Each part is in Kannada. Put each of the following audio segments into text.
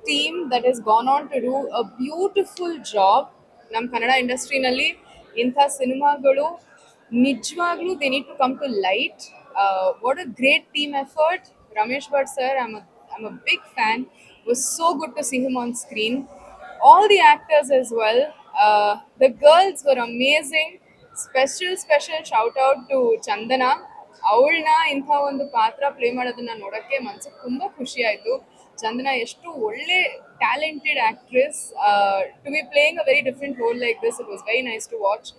team that has gone on to do a beautiful job. ನಮ್ಮ ಕನ್ನಡ ಇಂಡಸ್ಟ್ರಿನಲ್ಲಿ ಇಂಥ ಸಿನಿಮಾಗಳು ನಿಜವಾಗ್ಲೂ they need to come to light. What a great team effort. Ramesh Bhatt sir, I'm a big fan. It was so good to see him on screen. All the actors as well. The girls were amazing. Special shout out to Chandana. ಅವಳನ್ನ ಇಂಥ ಒಂದು ಪಾತ್ರ ಪ್ಲೇ ಮಾಡೋದನ್ನ ನೋಡೋಕ್ಕೆ ಮನ್ಸಿಗೆ ತುಂಬ ಖುಷಿ ಆಯಿತು. ಚಂದನ ಎಷ್ಟು ಒಳ್ಳೆ talented actress. To be playing a very different role like this, it was very nice to watch.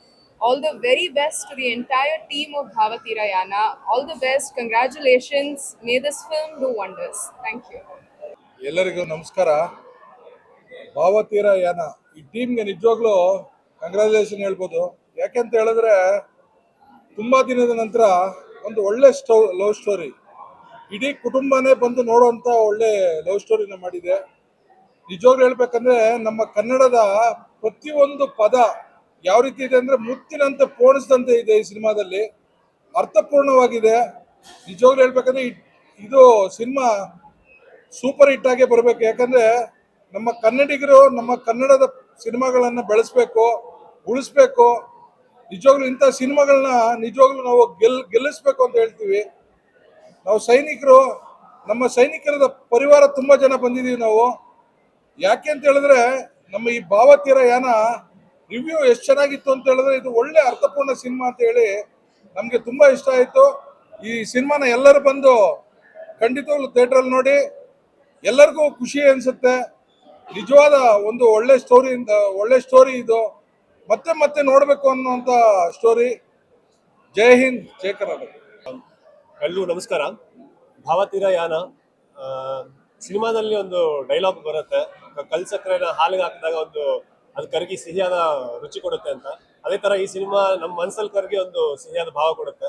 All the very best to the entire team of Bhavatirayana. All the best. Congratulations. May this film do wonders. Thank you. ಎಲ್ಲರಿಗೂ ನಮಸ್ಕಾರ. ಭಾವತೀರಯಾನ ಈ ಟೀಮ್ಗೆ ನಿಜವಾಗ್ಲೂ ಕಂಗ್ರ್ಯಾಚುಲೇಷನ್ ಹೇಳ್ಬೋದು. ಯಾಕೆಂತ ಹೇಳಿದ್ರೆ ತುಂಬ ದಿನದ ನಂತರ ಒಂದು ಒಳ್ಳೆ ಲವ್ ಸ್ಟೋರಿ, ಇಡೀ ಕುಟುಂಬನೇ ಬಂದು ನೋಡುವಂಥ ಒಳ್ಳೆ ಲವ್ ಸ್ಟೋರಿನ ಮಾಡಿದೆ. ನಿಜವಾಗ್ಲೂ ಹೇಳ್ಬೇಕಂದ್ರೆ ನಮ್ಮ ಕನ್ನಡದ ಪ್ರತಿಯೊಂದು ಪದ ಯಾವ ರೀತಿ ಇದೆ ಅಂದರೆ ಮುತ್ತಿನಂತೆ ಪೋಣಿಸಿದಂತೆ ಇದೆ ಈ ಸಿನಿಮಾದಲ್ಲಿ. ಅರ್ಥಪೂರ್ಣವಾಗಿದೆ. ನಿಜವಾಗ್ಲೂ ಹೇಳ್ಬೇಕಂದ್ರೆ ಇದು ಸಿನಿಮಾ ಸೂಪರ್ ಹಿಟ್ ಆಗೇ ಬರಬೇಕು. ಯಾಕಂದ್ರೆ ನಮ್ಮ ಕನ್ನಡಿಗರು ನಮ್ಮ ಕನ್ನಡದ ಸಿನಿಮಾಗಳನ್ನ ಬೆಳೆಸ್ಬೇಕು, ಉಳಿಸ್ಬೇಕು. ನಿಜವಾಗ್ಲೂ ಇಂಥ ಸಿನಿಮಾಗಳನ್ನ ನಿಜವಾಗ್ಲೂ ನಾವು ಗೆಲ್ಲಿಸ್ಬೇಕು ಅಂತ ಹೇಳ್ತೀವಿ. ನಾವು ಸೈನಿಕರು, ನಮ್ಮ ಸೈನಿಕರದ ಪರಿವಾರ ತುಂಬ ಜನ ಬಂದಿದ್ದೀವಿ ನಾವು. ಯಾಕೆ ಅಂತ ಹೇಳಿದ್ರೆ ನಮ್ಮ ಈ ಭಾವತೀರಯಾನ ರಿವ್ಯೂ ಎಷ್ಟು ಚೆನ್ನಾಗಿತ್ತು ಅಂತ ಹೇಳಿದ್ರೆ ಇದು ಒಳ್ಳೆ ಅರ್ಥಪೂರ್ಣ ಸಿನಿಮಾ ಅಂತ ಹೇಳಿ ನಮಗೆ ತುಂಬ ಇಷ್ಟ ಆಯಿತು. ಈ ಸಿನಿಮಾನ ಎಲ್ಲರೂ ಬಂದು ಖಂಡಿತವಾಗ್ಲೂ ಥಿಯೇಟ್ರಲ್ಲಿ ನೋಡಿ, ಎಲ್ಲರಿಗೂ ಖುಷಿ ಅನಿಸುತ್ತೆ. ನಿಜವಾದ ಒಂದು ಒಳ್ಳೆ ಸ್ಟೋರಿ ಇದು. ಮತ್ತೆ ಮತ್ತೆ ನೋಡಬೇಕು ಅನ್ನುವಂಥ ಸ್ಟೋರಿ. ಜೈ ಹಿಂದ್, ಜೈ ಕರ್ನಾಟಕ. ಎಲ್ಲರೂ ನಮಸ್ಕಾರ. ಭಾವತೀರಯಾನ ಸಿನಿಮಾದಲ್ಲಿ ಒಂದು ಡೈಲಾಗ್ ಬರುತ್ತೆ, ಕಲ್ ಸಕ್ಕರೆನ ಹಾಲಿಗೆ ಹಾಕಿದಾಗ ಒಂದು ಅದು ಕರಗಿ ಸಿಹಿಯಾದ ರುಚಿ ಕೊಡುತ್ತೆ ಅಂತ. ಅದೇ ತರ ಈ ಸಿನಿಮಾ ನಮ್ಮ ಮನಸ್ಸಲ್ಲಿ ಕರಗಿ ಒಂದು ಸಿಹಿಯಾದ ಭಾವ ಕೊಡುತ್ತೆ.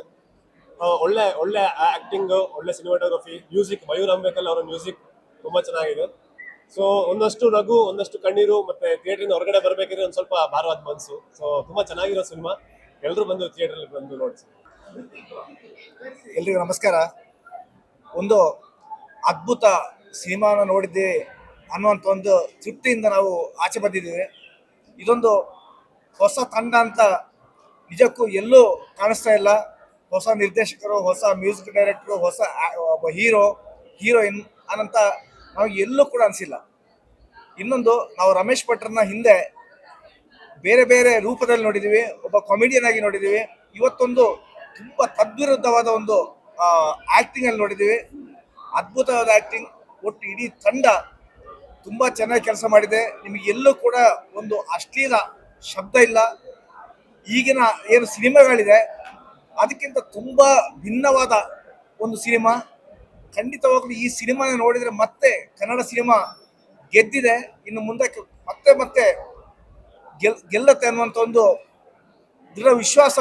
ಒಳ್ಳೆ ಒಳ್ಳೆ ಆಕ್ಟಿಂಗ್, ಒಳ್ಳೆ ಸಿನಿಮಾಟೋಗ್ರಫಿ, ಮ್ಯೂಸಿಕ್, ಮಯೂರ್ ಅಂಬೇಕಲ್ ಅವರ ಮ್ಯೂಸಿಕ್ ತುಂಬಾ ಚೆನ್ನಾಗಿದೆ. ಸೊ ಒಂದಷ್ಟು ನಗು, ಒಂದಷ್ಟು ಕಣ್ಣೀರು, ಮತ್ತೆ ಥಿಯೇಟ್ರಿಂದ ಹೊರಗಡೆ ಬರ್ಬೇಕಿದ್ರೆ ಒಂದು ಸ್ವಲ್ಪ ಭಾರವಾದ ಮನಸ್ಸು. ಸೊ ತುಂಬಾ ಚೆನ್ನಾಗಿರೋ ಸಿನಿಮಾ. ಎಲ್ಲರೂ ಬಂದು ಥಿಯೇಟರ್ ಬಂದು ನೋಡಿ. ಎಲ್ರಿಗೂ ನಮಸ್ಕಾರ. ಒಂದು ಅದ್ಭುತ ಸಿನಿಮಾನ ನೋಡಿದ್ದೀವಿ ಅನ್ನುವಂಥ ಒಂದು ತೃಪ್ತಿಯಿಂದ ನಾವು ಆಚೆ ಬಂದಿದ್ದೀವಿ. ಇದೊಂದು ಹೊಸ ತಂಡ ಅಂತ ನಿಜಕ್ಕೂ ಎಲ್ಲೂ ಕಾಣಿಸ್ತಾ ಇಲ್ಲ. ಹೊಸ ನಿರ್ದೇಶಕರು, ಹೊಸ ಮ್ಯೂಸಿಕ್ ಡೈರೆಕ್ಟರು, ಹೊಸ ಒಬ್ಬ ಹೀರೋಯಿನ್ ಅನ್ನಂತ ನಮಗೆ ಎಲ್ಲೂ ಕೂಡ ಅನಿಸಿಲ್ಲ. ಇನ್ನೊಂದು, ನಾವು ರಮೇಶ್ ಭಟ್ರನ್ನ ಹಿಂದೆ ಬೇರೆ ಬೇರೆ ರೂಪದಲ್ಲಿ ನೋಡಿದ್ದೀವಿ, ಒಬ್ಬ ಕಾಮಿಡಿಯನ್ ಆಗಿ ನೋಡಿದ್ದೀವಿ. ಇವತ್ತೊಂದು ತುಂಬ ತದ್ವಿರುದ್ಧವಾದ ಒಂದು ಆ್ಯಕ್ಟಿಂಗಲ್ಲಿ ನೋಡಿದ್ದೀವಿ. ಅದ್ಭುತವಾದ ಆ್ಯಕ್ಟಿಂಗ್. ಒಟ್ಟು ಇಡೀ ತಂಡ ತುಂಬ ಚೆನ್ನಾಗಿ ಕೆಲಸ ಮಾಡಿದೆ. ನಿಮಗೆ ಎಲ್ಲೂ ಕೂಡ ಒಂದು ಅಶ್ಲೀಲ ಶಬ್ದ ಇಲ್ಲ. ಈಗಿನ ಏನು ಸಿನಿಮಾಗಳಿದೆ ಅದಕ್ಕಿಂತ ತುಂಬ ಭಿನ್ನವಾದ ಒಂದು ಸಿನಿಮಾ. ಖಂಡಿತವಾಗ್ಲೂ ಈ ಸಿನಿಮಾನ ನೋಡಿದರೆ ಮತ್ತೆ ಕನ್ನಡ ಸಿನಿಮಾ ಗೆದ್ದಿದೆ. ಇನ್ನು ಮುಂದಕ್ಕೆ ಮತ್ತೆ ಮತ್ತೆ ಗೆಲ್ಲತ್ತೆ ಅನ್ನುವಂಥ ಒಂದು ದೃಢ ವಿಶ್ವಾಸ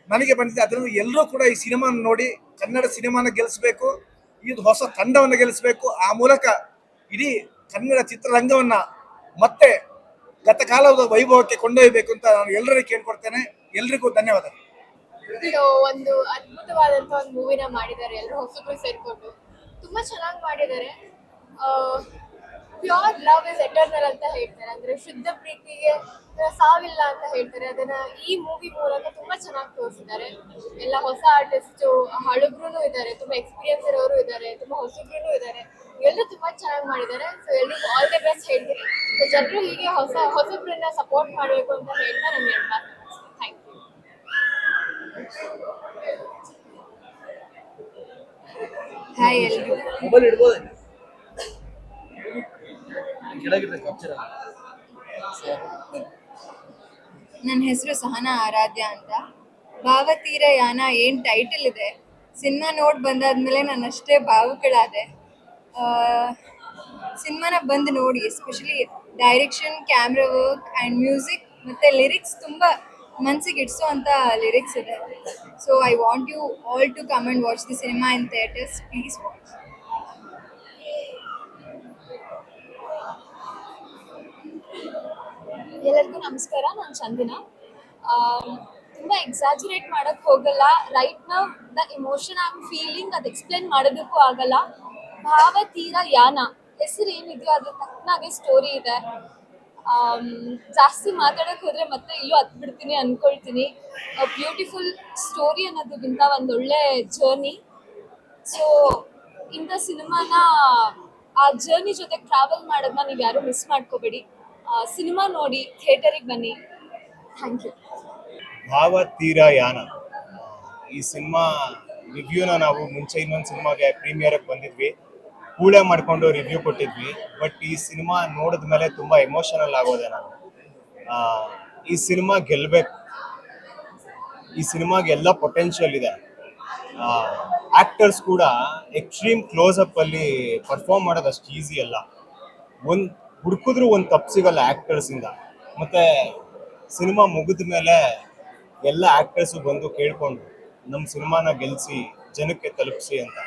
ನನಗೆ ಬಂದಿದೆ. ಅದರಿಂದ ಎಲ್ಲರೂ ಕೂಡ ಈ ಸಿನಿಮಾನ ನೋಡಿ ಕನ್ನಡ ಸಿನಿಮಾನ ಗೆಲ್ಲಿಸಬೇಕು, ಇದು ಹೊಸ ತಂಡವನ್ನು ಗೆಲ್ಲಿಸಬೇಕು. ಆ ಮೂಲಕ ಇಡೀ ಕನ್ನಡ ಚಿತ್ರರಂಗವನ್ನ ಮತ್ತೆ ಗತಕಾಲದ ವೈಭವಕ್ಕೆ ಕೊಂಡೊಯ್ಯಬೇಕು ಅಂತ ನಾನು ಎಲ್ಲರಿಗೂ ಕೇಳ್ಕೊಡ್ತೇನೆ. ಎಲ್ರಿಗೂ ಧನ್ಯವಾದ. ಒಂದು ಅದ್ಭುತವಾದಂತ ಒಂದು ಮೂವಿನ ಮಾಡಿದ್ದಾರೆ. ಎಲ್ಲರೂ ಹೊಸಬ್ರು ಸೇರ್ಕೊಂಡು ತುಂಬಾ ಚೆನ್ನಾಗಿ ಮಾಡಿದ್ದಾರೆ. ಪ್ಯೂರ್ ಲವ್ ಇಸ್ ಎಟರ್ನಲ್ ಅಂತ ಹೇಳ್ತಾರೆ, ಅಂದ್ರೆ ಶುದ್ಧ ಪ್ರೀತಿಗೆ ಸಾವಿಲ್ಲ ಅಂತ ಹೇಳ್ತಾರೆ. ಅದನ್ನ ಈ ಮೂವಿ ಮೂಲಕ ತುಂಬಾ ಚೆನ್ನಾಗಿ ತೋರಿಸಿದ್ದಾರೆ. ಎಲ್ಲ ಹೊಸ ಆರ್ಟಿಸ್ಟ್, ಹಳಬ್ರು ಇದ್ದಾರೆ, ತುಂಬಾ ಎಕ್ಸ್ಪೀರಿಯನ್ಸ್ ಇರೋರು ಇದ್ದಾರೆ, ತುಂಬಾ ಹೊಸಬ್ರು ಇದ್ದಾರೆ. ಎಲ್ಲರೂ ತುಂಬಾ ಚೆನ್ನಾಗಿ ಮಾಡಿದ್ದಾರೆ. ಸೊ ಎಲ್ರಿಗೂ ಆಲ್ ದಿ ಬೆಸ್ಟ್ ಹೇಳ್ತೀನಿ. ಸೊ ಜನರು ಹೀಗೆ ಹೊಸಬ್ರನ್ನ ಸಪೋರ್ಟ್ ಮಾಡಬೇಕು ಅಂತ ಹೇಳ್ತಾ ನಾನು ಹೇಳ್ತಾರೆ. Thank you. ಹಾಯ್ ಎಲ್ರಿಗೂ. ನನ್ನ ಹೆಸರು ಸಹನಾ ಆರಾಧ್ಯ ಅಂತ. ಭಾವತೀರಯಾನ ಏನು ಟೈಟಲ್ ಇದೆ, ಸಿನಿಮಾ ನೋಡಿ ಬಂದಾದ್ಮೇಲೆ ನಾನು ಅಷ್ಟೇ ಭಾವುಕಳಾದೆ. ಸಿನಿಮಾನ ಬಂದು ನೋಡಿ, especially direction, camera work and music ಮತ್ತು ಲಿರಿಕ್ಸ್ ತುಂಬ ಮನಸ್ಸಿಗೆ ಇಡಿಸೋ ಅಂಥ ಲಿರಿಕ್ಸ್ ಇದೆ. So I want you all to come and watch the cinema in theatres. Please watch. ಎಲ್ಲರಿಗೂ ನಮಸ್ಕಾರ. ನಾನು ಚಂದನ. ತುಂಬ ಎಕ್ಸಾಜುರೇಟ್ ಮಾಡೋಕ್ಕೆ ಹೋಗಲ್ಲ. Right now the emotion I am feeling ಅದು ಎಕ್ಸ್ಪ್ಲೇನ್ ಮಾಡೋದಕ್ಕೂ ಆಗಲ್ಲ. ಭಾವತೀರಯಾನ ಹೆಸರು ಏನಿದೆಯೋ ಅದ್ರ ತಕ್ಕನಾಗೆ ಸ್ಟೋರಿ ಇದೆ. ಜಾಸ್ತಿ ಮಾತಾಡಕ್ ಹೋದ್ರೆ ಮತ್ತೆ ಇಲ್ಲೂ ಹತ್ಬಿಡ್ತೀನಿ ಅನ್ಕೊಳ್ತೀನಿ. ಬ್ಯೂಟಿಫುಲ್ ಸ್ಟೋರಿ ಅನ್ನೋದಕ್ಕಿಂತ ಒಂದೊಳ್ಳೆ ಜರ್ನಿ. ಸೊ ಇಂಥ ಸಿನಿಮಾನ ಆ ಜರ್ನಿ ಜೊತೆ ಟ್ರಾವೆಲ್ ಮಾಡೋದನ್ನ ನೀವು ಯಾರು ಮಿಸ್ ಮಾಡ್ಕೋಬೇಡಿ. ಸಿನಿಮಾ ನೋಡಿ, ಥಿಯೇಟರಿಗೆ ಬನ್ನಿ. Thank you. ಭಾವತೀರಯಾನ ಈ ಸಿನಿಮಾ ರಿವ್ಯೂನ ನಾವು ಮುಂಚೆ ಇನ್ನೊಂದು ಸಿನಿಮಾಗೆ ಪ್ರೀಮಿಯರ್ಗೆ ಬಂದಿದ್ವಿ, ಕೂಳೆ ಮಾಡಿಕೊಂಡು ರಿವ್ಯೂ ಕೊಟ್ಟಿದ್ವಿ. ಬಟ್ ಈ ಸಿನಿಮಾ ನೋಡಿದ ಮೇಲೆ ತುಂಬ ಎಮೋಷನಲ್ ಆಗೋದೆ ನಾನು. ಈ ಸಿನಿಮಾ ಗೆಲ್ಲಬೇಕು, ಈ ಸಿನಿಮಾಗೆ ಎಲ್ಲ ಪೊಟೆನ್ಷಿಯಲ್ ಇದೆ. ಆಕ್ಟರ್ಸ್ ಕೂಡ ಎಕ್ಸ್ಟ್ರೀಮ್ ಕ್ಲೋಸಪ್ ಅಲ್ಲಿ ಪರ್ಫಾರ್ಮ್ ಮಾಡೋದು ಅಷ್ಟು ಈಸಿ ಅಲ್ಲ. ಒಂದು ಹುಡುಕಿದ್ರು ಒಂದು ತಪ್ಪು ಸಿಗಲ್ಲ ಆಕ್ಟರ್ಸಿಂದ. ಮತ್ತೆ ಸಿನಿಮಾ ಮುಗಿದ ಮೇಲೆ ಎಲ್ಲ ಆಕ್ಟರ್ಸು ಬಂದು ಕೇಳ್ಕೊಂಡು ನಮ್ಮ ಸಿನಿಮಾನ ಗೆಲ್ಲಿಸಿ ಜನಕ್ಕೆ ತಲುಪಿಸಿ ಅಂತ.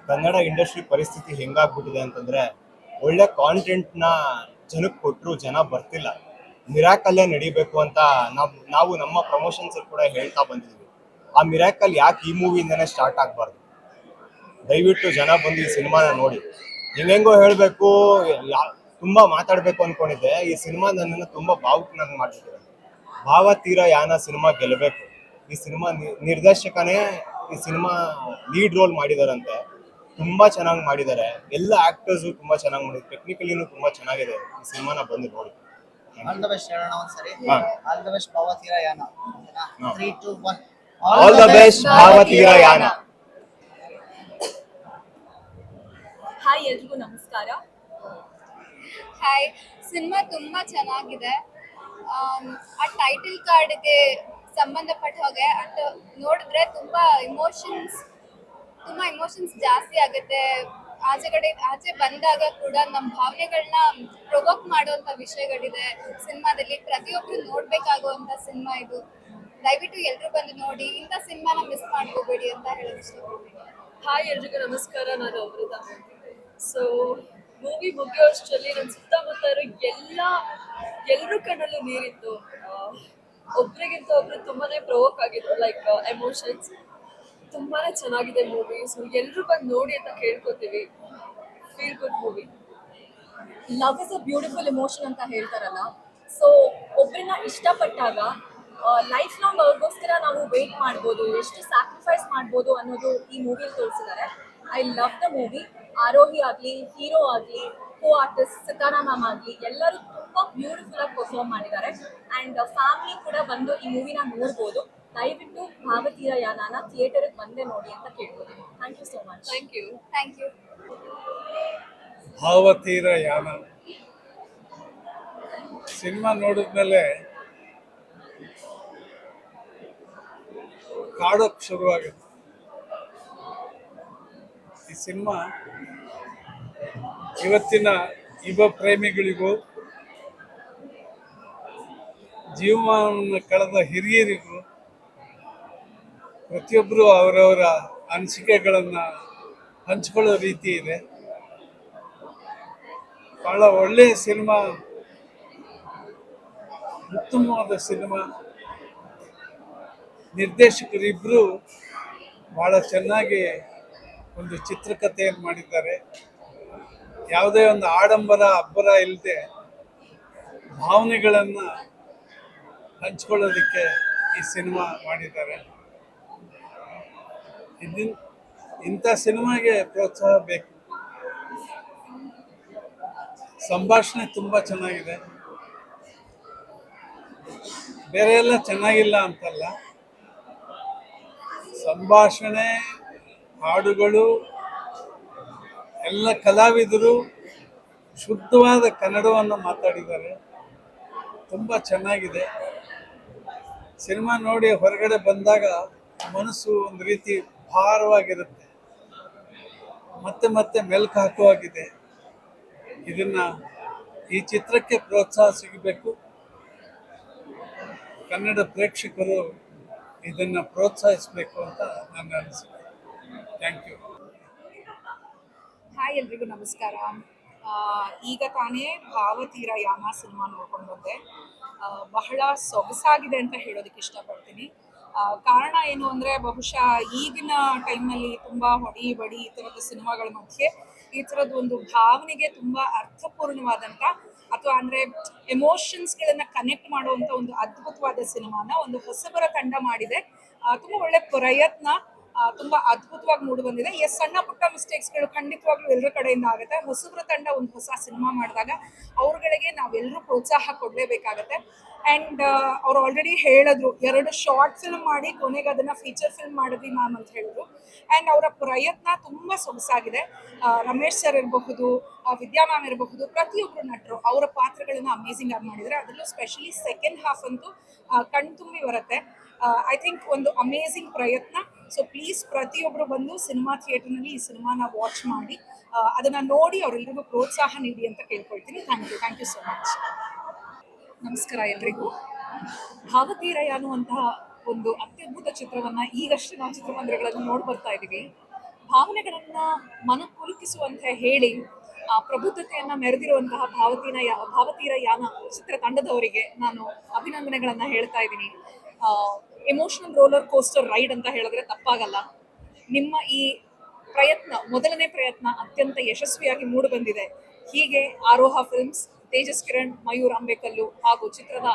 ಕನ್ನಡ ಇಂಡಸ್ಟ್ರಿ ಪರಿಸ್ಥಿತಿ ಹೆಂಗಾಗ್ಬಿಟ್ಟಿದೆ ಅಂತಂದ್ರೆ, ಒಳ್ಳೆ ಕಾಂಟೆಂಟ್ನ ಜನಕ್ಕೆ ಕೊಟ್ಟರು ಜನ ಬರ್ತಿಲ್ಲ. ಮಿರಾಕಲ್ಲೇ ನಡಿಬೇಕು ಅಂತ ನಾವು ನಮ್ಮ ಪ್ರಮೋಷನ್ಸ್ ಕೂಡ ಹೇಳ್ತಾ ಬಂದಿದ್ವಿ. ಆ ಮಿರಾಕಲ್ ಯಾಕೆ ಈ ಮೂವಿಯಿಂದನೇ ಸ್ಟಾರ್ಟ್ ಆಗಬಾರ್ದು? ದಯವಿಟ್ಟು ಜನ ಬಂದು ಈ ಸಿನಿಮಾನ ನೋಡಿ. ಹೆಂಗೆಂಗೋ ಹೇಳಬೇಕು, ತುಂಬ ಮಾತಾಡಬೇಕು ಅಂದ್ಕೊಂಡಿದ್ದೆ. ಈ ಸಿನಿಮಾ ನನ್ನನ್ನು ತುಂಬ ಭಾವುಕನಾಗಿ ಮಾಡ್ತಿದೆ. ಭಾವತೀರಯಾನ ಸಿನಿಮಾ ಗೆಲ್ಲಬೇಕು. ಈ ಸಿನಿಮಾ ನಿರ್ದೇಶಕನೇ ಈ ಸಿನಿಮಾ ಲೀಡ್ ರೋಲ್ ಮಾಡಿದಾರಂತೆ. ತುಂಬಾ ಚೆನ್ನಾಗಿ ಮಾಡಿದ್ದಾರೆ. ಎಲ್ಲ ಆಕ್ಟರ್ಸು ತುಂಬಾ ಚೆನ್ನಾಗಿ ಮಾಡಿದ್ದಾರೆ. ಟೆಕ್ನಿಕಲಿನೂ ತುಂಬಾ ಚೆನ್ನಾಗಿದೆ. ಈ ಸಿನಿಮಾನ ಬಂದು ನೋಡಿ. ಆಲ್ ದ ಬೆಸ್ಟ್ ಹೇಳೋಣ ಒಂದ್ಸರಿ. ಹಾ. All the best Bhavatheerayana. ಹಾ. 3, 2, 1. All the best Bhavatheerayana. Hi, ಎಲ್ರಿಗೂ ನಮಸ್ಕಾರ. ಹಾಯ್, ಸಿನಿಮಾ ತುಂಬಾ ಚೆನ್ನಾಗಿದೆ. ಆ ಟೈಟಲ್ ಕಾರ್ಡ್ಗೆ ಸಂಬಂಧಪಟ್ಟ ಹಾಗೆ ಅದು ನೋಡಿದ್ರೆ ತುಂಬಾ ಇಮೋಷನ್ಸ್ ಜಾಸ್ತಿ ಆಗುತ್ತೆ. ಆಚೆ ಬಂದಾಗ ಕೂಡ ನಮ್ಮ ಭಾವನೆಗಳನ್ನ ಪ್ರೊವೋಕ್ ಮಾಡುವಂಥ ವಿಷಯಗಳಿದೆ ಸಿನಿಮಾದಲ್ಲಿ. ಪ್ರತಿಯೊಬ್ಬರು ನೋಡ್ಬೇಕಾಗುವಂಥ ಸಿನಿಮಾ ಇದು. ದಯವಿಟ್ಟು ಎಲ್ಲರೂ ಬಂದು ನೋಡಿ, ಇಂಥ ಸಿನಿಮಾನ ಮಿಸ್ ಮಾಡ್ಕೋಬೇಡಿ ಅಂತ ಹೇಳೋದು ಇಷ್ಟಪಡ್ತೀನಿ. ಹಾಯ್, ಎಲ್ರಿಗೂ ನಮಸ್ಕಾರ. ನಾನು ಅಮೃತ. ಸೊ ಮೂವಿ ಮುಗಿಯೋಷ್ಟರಲ್ಲಿ ನನ್ನ ಸುತ್ತಮುತ್ತ ಇರೋ ಎಲ್ಲರೂ ಕಣ್ಣಲ್ಲೂ ನೀರಿತ್ತು. ಒಬ್ರಿಗಿಂತ ಒಬ್ರು ತುಂಬಾನೇ ಪ್ರವೋಕ್ ಆಗಿತ್ತು, ಲೈಕ್ ಎಮೋಷನ್ಸ್. ತುಂಬಾನೇ ಚೆನ್ನಾಗಿದೆ ಮೂವಿ. ಸೊ ಎಲ್ಲರೂ ಬಂದು ನೋಡಿ ಅಂತ ಕೇಳ್ಕೊತೀವಿ. Feel good movie. Love is a beautiful emotion ಅಂತ ಹೇಳ್ತಾರಲ್ಲ. ಸೊ ಒಬ್ಬರನ್ನ ಇಷ್ಟಪಟ್ಟಾಗ ಲೈಫ್ ಲಾಂಗ್ ಅವ್ರಿಗೋಸ್ಕರ ನಾವು ವೇಟ್ ಮಾಡ್ಬೋದು, ಎಷ್ಟು ಸ್ಯಾಕ್ರಿಫೈಸ್ ಮಾಡ್ಬೋದು ಅನ್ನೋದು ಈ ಮೂವಿಲಿ ತೋರಿಸಿದ್ದಾರೆ. I love the movie. Aarohi ಆಗಲಿ, ಹೀರೋ ಆಗಲಿ, ಕೋ ಆರ್ಟಿಸ್ಟ್ ಸಿತಾರಾ ಮ್ಯಾಮ್ ಆಗಲಿ, ಎಲ್ಲರೂ ತುಂಬ ಬ್ಯೂಟಿಫುಲ್ ಆಗಿ ಪರ್ಫಾರ್ಮ್ ಮಾಡಿದ್ದಾರೆ. ಆ್ಯಂಡ್ ಫ್ಯಾಮಿಲಿ ಕೂಡ ಬಂದು ಈ ಮೂವಿನ ನೋಡ್ಬೋದು. ದಯವಿಟ್ಟು ಭಾವತೀರಯಾನನ ಥಿಯೇಟರ್ಗೆ ಬಂದೇ ನೋಡಿ ಅಂತ ಕೇಳ್ಬೋದು. Thank you so much. Thank you. Bhavatheerayana cinema ನೋಡಿದ್ಮೇಲೆ ಕಾಡೋಕ್ ಶುರುವಾಗುತ್ತೆ. ಈ ಸಿನಿಮಾ ಇವತ್ತಿನ ಯುವ ಪ್ರೇಮಿಗಳಿಗೂ, ಜೀವನವನ್ನು ಕಳೆದ ಹಿರಿಯರಿಗೂ, ಪ್ರತಿಯೊಬ್ಬರು ಅವರವರ ಅನಿಸಿಕೆಗಳನ್ನು ಹಂಚಿಕೊಳ್ಳೋ ರೀತಿ ಇದೆ. ಬಹಳ ಒಳ್ಳೆಯ ಸಿನಿಮಾ, ಉತ್ತಮವಾದ ಸಿನಿಮಾ. ನಿರ್ದೇಶಕರಿಬ್ಬರು ಬಹಳ ಚೆನ್ನಾಗಿ ಒಂದು ಚಿತ್ರಕಥೆಯನ್ನು ಮಾಡಿದ್ದಾರೆ. ಯಾವುದೇ ಒಂದು ಆಡಂಬರ ಅಬ್ಬರ ಇಲ್ಲದೆ ಭಾವನೆಗಳನ್ನು ಹಂಚ್ಕೊಳ್ಳೋದಕ್ಕೆ ಈ ಸಿನಿಮಾ ಮಾಡಿದ್ದಾರೆ. ಇಂಥ ಸಿನಿಮಾಗೆ ಪ್ರೋತ್ಸಾಹ ಬೇಕು. ಸಂಭಾಷಣೆ ತುಂಬ ಚೆನ್ನಾಗಿದೆ. ಬೇರೆ ಎಲ್ಲ ಚೆನ್ನಾಗಿಲ್ಲ ಅಂತಲ್ಲ, ಸಂಭಾಷಣೆ, ಹಾಡುಗಳು, ಎಲ್ಲ ಕಲಾವಿದರು ಶುದ್ಧವಾದ ಕನ್ನಡವನ್ನು ಮಾತಾಡಿದ್ದಾರೆ. ತುಂಬ ಚೆನ್ನಾಗಿದೆ. ಸಿನಿಮಾ ನೋಡಿ ಹೊರಗಡೆ ಬಂದಾಗ ಮನಸ್ಸು ಒಂದು ರೀತಿ ಭಾರವಾಗಿರುತ್ತೆ, ಮತ್ತೆ ಮತ್ತೆ ಮೆಲ್ಕು ಹಾಕುವಾಗಿದೆ. ಈ ಚಿತ್ರಕ್ಕೆ ಪ್ರೋತ್ಸಾಹ ಸಿಗಬೇಕು. ಕನ್ನಡ ಪ್ರೇಕ್ಷಕರು ಇದನ್ನು ಪ್ರೋತ್ಸಾಹಿಸಬೇಕು ಅಂತ ನನ್ನ ಅನಿಸಿಕೆ. Thank you. ಹಾಯ್, ಎಲ್ರಿಗೂ ನಮಸ್ಕಾರ. ಈಗ ತಾನೇ ಭಾವತೀರಯಾನ ಸಿನಿಮಾ ನೋಡ್ಕೊಂಡು ಬಂದೆ. ಬಹಳ ಸೊಗಸಾಗಿದೆ ಅಂತ ಹೇಳೋದಕ್ಕೆ ಇಷ್ಟಪಡ್ತೀನಿ. ಕಾರಣ ಏನು ಅಂದರೆ, ಬಹುಶಃ ಈಗಿನ ಟೈಮ್ನಲ್ಲಿ ತುಂಬ ಹೊಡಿ ಬಡಿ ಈ ಥರದ ಸಿನಿಮಾಗಳ ಮಧ್ಯೆ ಈ ಥರದ್ದು ಒಂದು ಭಾವನೆಗೆ ತುಂಬ ಅರ್ಥಪೂರ್ಣವಾದಂಥ ಅಥವಾ ಅಂದರೆ ಎಮೋಷನ್ಸ್ಗಳನ್ನ ಕನೆಕ್ಟ್ ಮಾಡುವಂಥ ಒಂದು ಅದ್ಭುತವಾದ ಸಿನಿಮಾನ ಒಂದು ಹೊಸಬರ ತಂಡ ಮಾಡಿದೆ. ತುಂಬ ಒಳ್ಳೆ ಪ್ರಯತ್ನ, ತುಂಬ ಅದ್ಭುತವಾಗಿ ಮೂಡಿ ಬಂದಿದೆ. ಸಣ್ಣ ಪುಟ್ಟ ಮಿಸ್ಟೇಕ್ಸ್ಗಳು ಖಂಡಿತವಾಗ್ಲೂ ಎಲ್ಲರ ಕಡೆಯಿಂದ ಆಗುತ್ತೆ. ಹೊಸಬರ ತಂಡ ಒಂದು ಹೊಸ ಸಿನಿಮಾ ಮಾಡಿದಾಗ ಅವ್ರಗಳಿಗೆ ನಾವೆಲ್ಲರೂ ಪ್ರೋತ್ಸಾಹ ಕೊಡಲೇಬೇಕಾಗತ್ತೆ. ಆ್ಯಂಡ್ ಅವ್ರು ಆಲ್ರೆಡಿ ಹೇಳಿದ್ರು 2 ಶಾರ್ಟ್ ಫಿಲ್ಮ್ ಮಾಡಿ ಕೊನೆಗೆ ಅದನ್ನು ಫೀಚರ್ ಫಿಲ್ಮ್ ಮಾಡಿದ್ವಿ ಮ್ಯಾಮ್ ಅಂತ ಹೇಳಿದ್ರು. ಆ್ಯಂಡ್ ಅವರ ಪ್ರಯತ್ನ ತುಂಬ ಸೊಗಸಾಗಿದೆ. ರಮೇಶ್ ಸರ್ ಇರಬಹುದು, ವಿದ್ಯಾ ಮ್ಯಾಮ್ ಇರಬಹುದು, ಪ್ರತಿಯೊಬ್ಬರು ನಟರು ಅವರ ಪಾತ್ರಗಳನ್ನ ಅಮೇಝಿಂಗ್ ಆಗಿ ಮಾಡಿದ್ದಾರೆ. ಅದರಲ್ಲೂ ಸ್ಪೆಷಲಿ ಸೆಕೆಂಡ್ ಹಾಫ್ ಅಂತೂ ಕಣ್ತುಂಬಿ ಬರುತ್ತೆ. ಐ ಥಿಂಕ್ ಒಂದು ಅಮೇಝಿಂಗ್ ಪ್ರಯತ್ನ. ಸೊ ಪ್ಲೀಸ್ ಪ್ರತಿಯೊಬ್ಬರು ಬಂದು ಸಿನಿಮಾ ಥಿಯೇಟರ್ನಲ್ಲಿ ಈ ಸಿನಿಮಾನ ವಾಚ್ ಮಾಡಿ ಅದನ್ನು ನೋಡಿ ಅವರೆಲ್ಲರಿಗೂ ಪ್ರೋತ್ಸಾಹ ನೀಡಿ ಅಂತ ಕೇಳ್ಕೊಳ್ತೀನಿ. Thank you so much. ನಮಸ್ಕಾರ ಎಲ್ರಿಗೂ. ಭಾವತೀರಯ ಅನ್ನುವಂತಹ ಒಂದು ಅತ್ಯದ್ಭುತ ಚಿತ್ರವನ್ನು ಈಗಷ್ಟೇ ನಾವು ಚಿತ್ರಮಂದಿರಗಳಲ್ಲಿ ನೋಡಿ ಬರ್ತಾ ಇದ್ದೀವಿ. ಭಾವನೆಗಳನ್ನು ಮನಪುಲಕಿಸುವಂತ ಹೇಳಿ ಪ್ರಬುದ್ಧತೆಯನ್ನು ಮೆರೆದಿರುವಂತಹ ಭಾವತೀರ ಯಾನ ಚಿತ್ರ ತಂಡದವರಿಗೆ ನಾನು ಅಭಿನಂದನೆಗಳನ್ನು ಹೇಳ್ತಾ ಇದ್ದೀನಿ. ಎಮೋಷನಲ್ ರೋಲರ್ ಕೋಸ್ಟರ್ ರೈಡ್ ಅಂತ ಹೇಳಿದ್ರೆ ತಪ್ಪಾಗಲ್ಲ. ನಿಮ್ಮ ಈ ಪ್ರಯತ್ನ, ಮೊದಲನೇ ಪ್ರಯತ್ನ ಅತ್ಯಂತ ಯಶಸ್ವಿಯಾಗಿ ಮೂಡಿ ಬಂದಿದೆ. ಹೀಗೆ ಆರೋಹ ಫಿಲ್ಮ್ಸ್, ತೇಜಸ್ ಕಿರಣ್, ಮಯೂರ್ ಅಂಬೇಕಲ್ಲು ಹಾಗೂ ಚಿತ್ರದ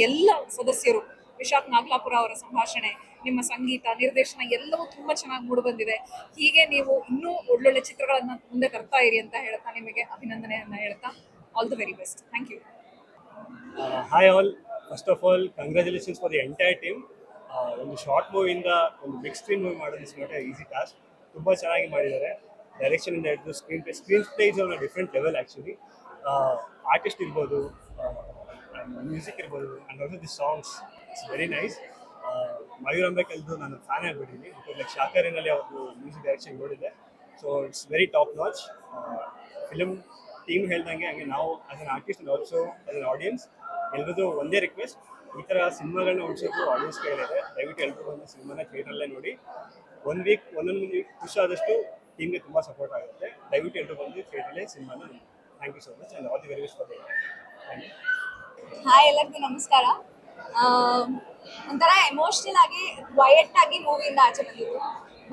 ಎಲ್ಲ ಸದಸ್ಯರು, ವಿಶಾಖ್ ನಾಗ್ಲಾಪುರ ಅವರ ಸಂಭಾಷಣೆ, ನಿಮ್ಮ ಸಂಗೀತ, ನಿರ್ದೇಶನ ಎಲ್ಲವೂ ತುಂಬ ಚೆನ್ನಾಗಿ ಮೂಡಿ ಬಂದಿದೆ. ಹೀಗೆ ನೀವು ಇನ್ನೂ ಒಳ್ಳೊಳ್ಳೆ ಚಿತ್ರಗಳನ್ನು ಮುಂದೆ ತರ್ತಾ ಇರಿ ಅಂತ ಹೇಳ್ತಾ ನಿಮಗೆ ಅಭಿನಂದನೆಯನ್ನು ಹೇಳ್ತಾ all the very best. Thank you. Hi all. First of all congratulations for the entire team. ಒಂದು ಶಾರ್ಟ್ ಮೂವಿಯಿಂದ ಒಂದು ಬಿಗ್ ಸ್ಕ್ರೀನ್ ಮೂವಿ ಮಾಡೋದು is not a easy task. ತುಂಬ ಚೆನ್ನಾಗಿ ಮಾಡಿದ್ದಾರೆ. ಡೈರೆಕ್ಷನಿಂದ ಹಿಡಿದು screen play is on a different level actually. Artist ಇರ್ಬೋದು, ಮ್ಯೂಸಿಕ್ ಇರ್ಬೋದು, and also the songs it's very nice. Mayur ಅಂಬೇಕಲ್ದು ನಾನು ಫ್ಯಾನ್ ಆಗಿಬಿಟ್ಟಿದ್ದೀನಿ. ಬಿಕಾಸ್ ಲೈಕ್ ಶಾಕರಿನಲ್ಲಿ ಅವ್ರದ್ದು ಮ್ಯೂಸಿಕ್ ಡೈರೆಕ್ಷನ್ ನೋಡಿದ್ದೆ. So it's very top notch. Film team ಹೇಳ್ದಂಗೆ ಹಂಗೆ ನಾವು as an artist and also as an audience ಎಲ್ರದ್ದು ಒಂದೇ ರಿಕ್ವೆಸ್ಟ್, ಈ ಥರ ಸಿನಿಮಾಗಳನ್ನ ಉಳಿಸೋದು ಆಡಿಯನ್ಸ್ ಕೈಲಿದೆ. ದಯವಿಟ್ಟು ಎಲ್ಲರೂ ಬಂದು ಸಿನಿಮಾನ ಥಿಯೇಟ್ರಲ್ಲೇ ನೋಡಿ. ಒಂದೊಂದು ವೀಕ್ ಖುಷಿ ಆದಷ್ಟು ಟೀಮ್ಗೆ ತುಂಬ ಸಪೋರ್ಟ್ ಆಗುತ್ತೆ. ದಯವಿಟ್ಟು ಎಲ್ಲರೂ ಬಂದು ಥಿಯೇಟ್ರಲ್ಲೇ ಸಿನಿಮಾನ ನೋಡಿ. Thank you so much and all the very best for the thank you. Hi ಎಲ್ಲರಿಗೂ ನಮಸ್ಕಾರ. ಒಂಥರ ಎಮೋಷ್ನಲ್ ಆಗಿ ಕ್ವಯಟ್ ಆಗಿ ಮೂವಿಯಿಂದ ಆಚೆ ಬಂದಿದ್ದು.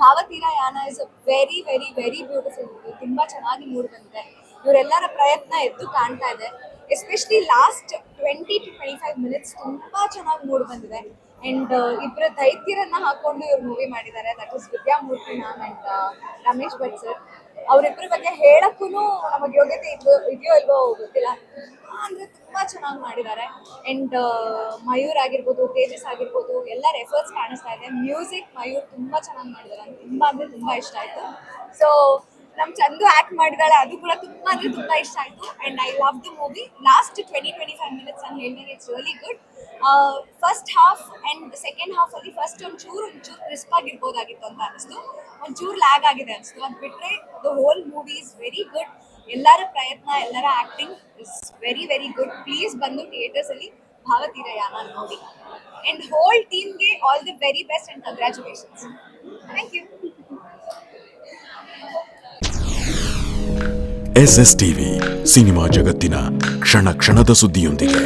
ಭಾವತೀರ ಯಾನ is a very very very beautiful movie. ತುಂಬ ಚೆನ್ನಾಗಿ ಮೂಡಿ ಬಂದಿದೆ. ಇವರೆಲ್ಲರ ಪ್ರಯತ್ನ ಎದ್ದು ಕಾಣ್ತಾ ಇದೆ. ಎಸ್ಪೆಷಲಿ ಲಾಸ್ಟ್ 20 to 25 ಮಿನಿಟ್ಸ್ ತುಂಬ ಚೆನ್ನಾಗಿ ಮೂಡಿ ಬಂದಿದೆ. ಆ್ಯಂಡ್ ಇಬ್ಬರ ದೈತ್ಯರನ್ನ ಹಾಕೊಂಡು ಇವ್ರು ಮೂವಿ ಮಾಡಿದ್ದಾರೆ. That is Vidyamurthy ma'am and Ramesh Bhat sir. ಅವರಿಬ್ಬರ ಬಗ್ಗೆ ಹೇಳಕ್ಕೂ ನಮಗೆ ಯೋಗ್ಯತೆ ಇದೆಯೋ ಇಲ್ವೋ ಗೊತ್ತಿಲ್ಲ, ಅಂದರೆ ತುಂಬ ಚೆನ್ನಾಗಿ ಮಾಡಿದ್ದಾರೆ. ಆ್ಯಂಡ್ ಮಯೂರ್ ಆಗಿರ್ಬೋದು, ತೇಜಸ್ ಆಗಿರ್ಬೋದು, ಎಲ್ಲರ ಎಫರ್ಟ್ಸ್ ಕಾಣಿಸ್ತಾ ಇದೆ. ಮ್ಯೂಸಿಕ್ ಮಯೂರ್ ತುಂಬ ಚೆನ್ನಾಗಿ ಮಾಡಿದ್ದಾರೆ. ನಂಗೆ ತುಂಬ ಅಂದರೆ ತುಂಬ ಇಷ್ಟ ಆಯಿತು. ಸೊ ನಮ್ಮ ಚಂದು ಆ್ಯಕ್ಟ್ ಮಾಡಿದಾಳೆ, ಅದು ಕೂಡ ತುಂಬ ಅಂದರೆ ತುಂಬ ಇಷ್ಟ ಆಯಿತು. And I love the movie. Last 20-25 minutes ನಾನು ಹೇಳಿದಂಗೆ it's really good. First half and second ಹಾಫಲ್ಲಿ ಫಸ್ಟ್ ಒಂಚೂರು ಕ್ರಿಸ್ಪ್ ಆಗಿರ್ಬೋದಾಗಿತ್ತು ಅಂತ ಅನಿಸ್ತು. ಒಂಚೂರು ಲ್ಯಾಗ್ ಆಗಿದೆ ಅನಿಸ್ತು. ಅದು ಬಿಟ್ಟರೆ the whole movie is very good. ಎಲ್ಲರ ಪ್ರಯತ್ನ, ಎಲ್ಲರ acting is very very good. Please ಬಂದು ಥಿಯೇಟರ್ಸಲ್ಲಿ ಭಾವತೀರ ಯಾನ ನೋಡಿ. ಆ್ಯಂಡ್ ಹೋಲ್ ಟೀಮ್ಗೆ all the very best and congratulations. Thank you. SSTV cinema ಜಗತ್ತಿನ ಕ್ಷಣ ಕ್ಷಣದ ಸುದ್ದಿಯೊಂದಿಗೆ.